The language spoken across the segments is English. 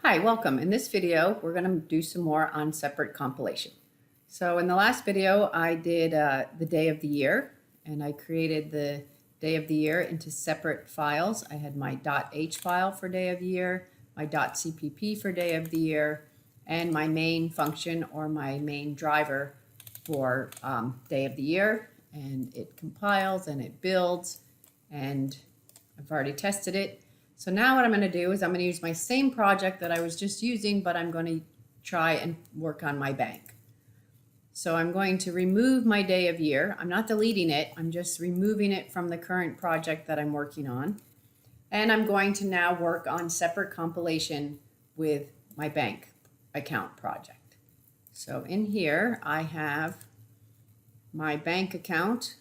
Hi, welcome. In this video, we're going to do some more on separate compilation. So in the last video, I did the day of the year, and I created the day of the year into separate files. I had my .h file for day of the year, my .cpp for day of the year, and my main function or my main driver for day of the year. And it compiles and it builds, and I've already tested it. So now what I'm going to do is I'm going to use my same project that I was just using, but I'm going to try and work on my bank. So I'm going to remove my day of year. I'm not deleting it. I'm just removing it from the current project that I'm working on. And I'm going to now work on separate compilation with my bank account project. So in here, I have my bank account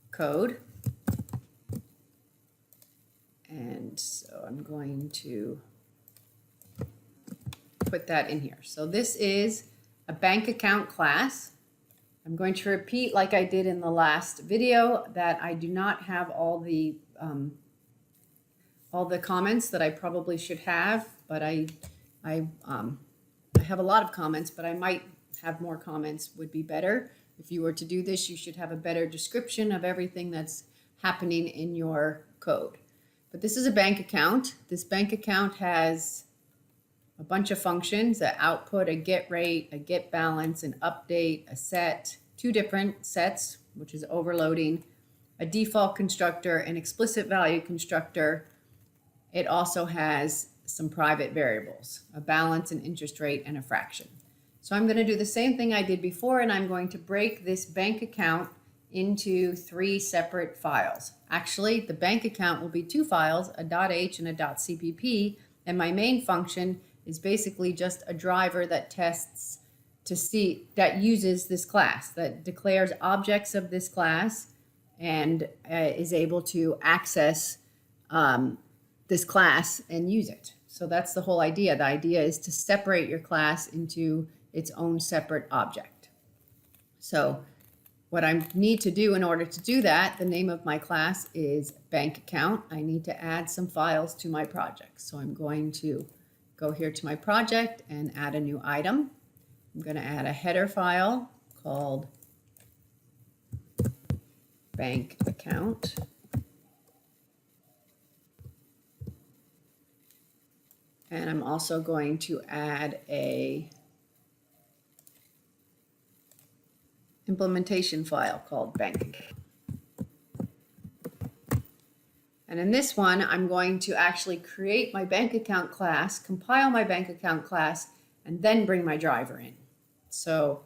code. And so I'm going to put that in here. So this is a bank account class. I'm going to repeat, like I did in the last video, that I do not have all the comments that I probably should have, but I have a lot of comments, but I might have more comments would be better. If you were to do this, you should have a better description of everything that's happening in your code. But this is a bank account. This bank account has a bunch of functions: an output, a get rate, a get balance, an update, a set, two different sets, which is overloading, a default constructor, an explicit value constructor. It also has some private variables, a balance, an interest rate, and a fraction. So I'm going to do the same thing I did before, and I'm going to break this bank account into three separate files. Actually, the bank account will be two files, a .h and a .cpp, and my main function is basically just a driver that tests to see, that uses this class, that declares objects of this class and is able to access this class and use it. So that's the whole idea. The idea is to separate your class into its own separate object. So what I need to do in order to do that, the name of my class is bank account. I need to add some files to my project. So I'm going to go here to my project and add a new item. I'm going to add a header file called bank account. And I'm also going to add a implementation file called bank. And in this one, I'm going to actually create my bank account class, compile my bank account class, and then bring my driver in. So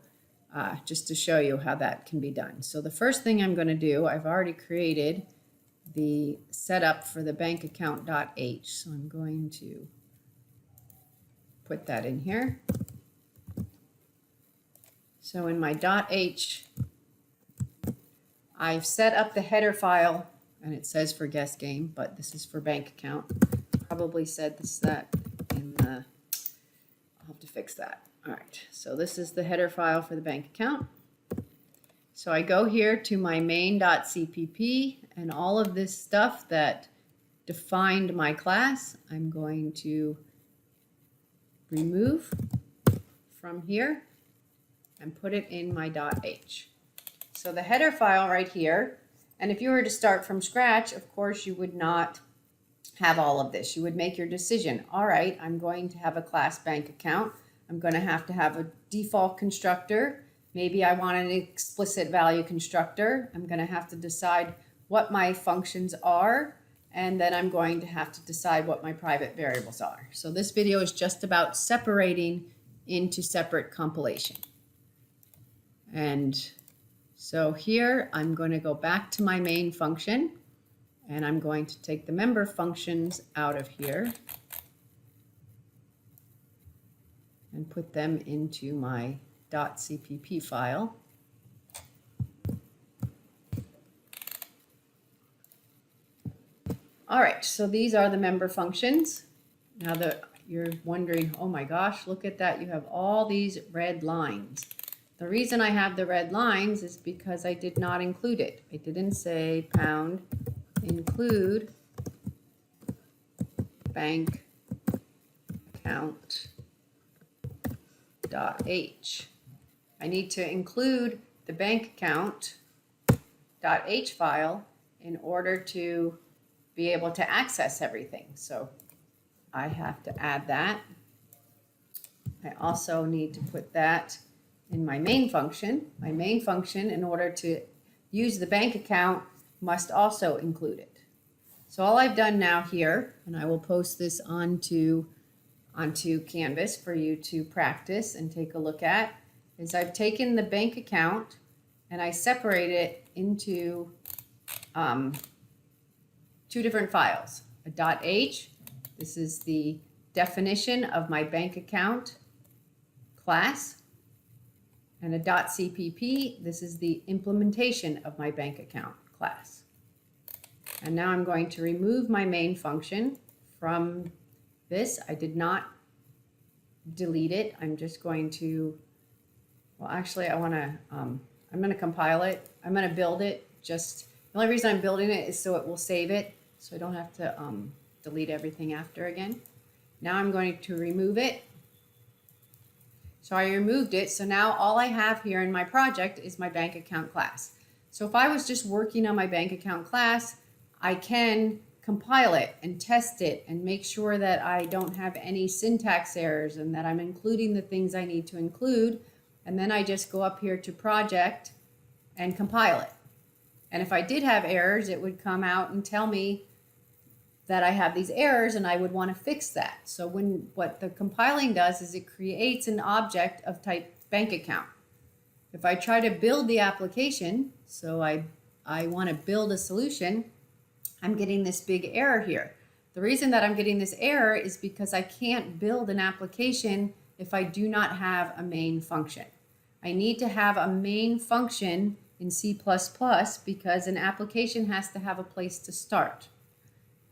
just to show you how that can be done. So the first thing I'm going to do, I've already created the setup for the bank account.h. So I'm going to put that in here. So in my .h, I've set up the header file, and it says for guest game, but this is for bank account. Probably said that in the, I'll have to fix that. All right, so this is the header file for the bank account. So I go here to my main.cpp, and all of this stuff that defined my class, I'm going to remove from here and put it in my .h. So the header file right here, and if you were to start from scratch, of course, you would not have all of this. You would make your decision. All right, I'm going to have a class bank account. I'm going to have a default constructor. Maybe I want an explicit value constructor. I'm going to have to decide what my functions are, and then I'm going to have to decide what my private variables are. So this video is just about separating into separate compilation. And so here I'm going to go back to my main function, and I'm going to take the member functions out of here and put them into my .cpp file. All right, so these are the member functions. Now that you're wondering, oh my gosh, look at that, you have all these red lines. The reason I have the red lines is because I did not include it. I didn't say pound include bank account .h. I need to include the bank account .h file in order to be able to access everything. So I have to add that. I also need to put that in my main function. My main function, in order to use the bank account, must also include it. So all I've done now here, and I will post this onto Canvas for you to practice and take a look at, is I've taken the bank account and I separate it into two different files. A .h, this is the definition of my bank account class, and a .cpp, this is the implementation of my bank account class. And now I'm going to remove my main function from this. I did not delete it. I'm just going to, well, actually I'm going to compile it. I'm going to build it. Just the only reason I'm building it is so it will save it, so I don't have to delete everything after again. Now I'm going to remove it. So I removed it. So now all I have here in my project is my bank account class. So if I was just working on my bank account class, I can compile it and test it and make sure that I don't have any syntax errors and that I'm including the things I need to include. And then I just go up here to project and compile it. And if I did have errors, it would come out and tell me that I have these errors and I would want to fix that. So what the compiling does is it creates an object of type bank account. If I try to build the application, so I want to build a solution, I'm getting this big error here. The reason that I'm getting this error is because I can't build an application if I do not have a main function. I need to have a main function in C++ because an application has to have a place to start.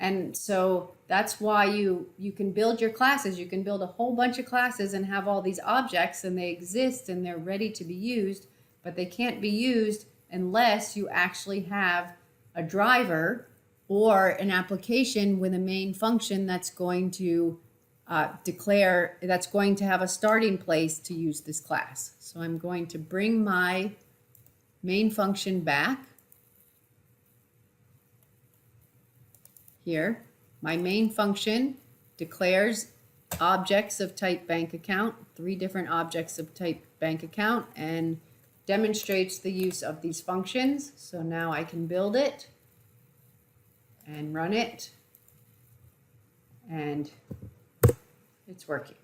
And so that's why you can build your classes. You can build a whole bunch of classes and have all these objects, and they exist and they're ready to be used, but they can't be used unless you actually have a driver or an application with a main function that's going to that's going to have a starting place to use this class. So I'm going to bring my main function back here. My main function declares objects of type bank account, 3 different objects of type bank account, and demonstrates the use of these functions. So now I can build it and run it, and it's working.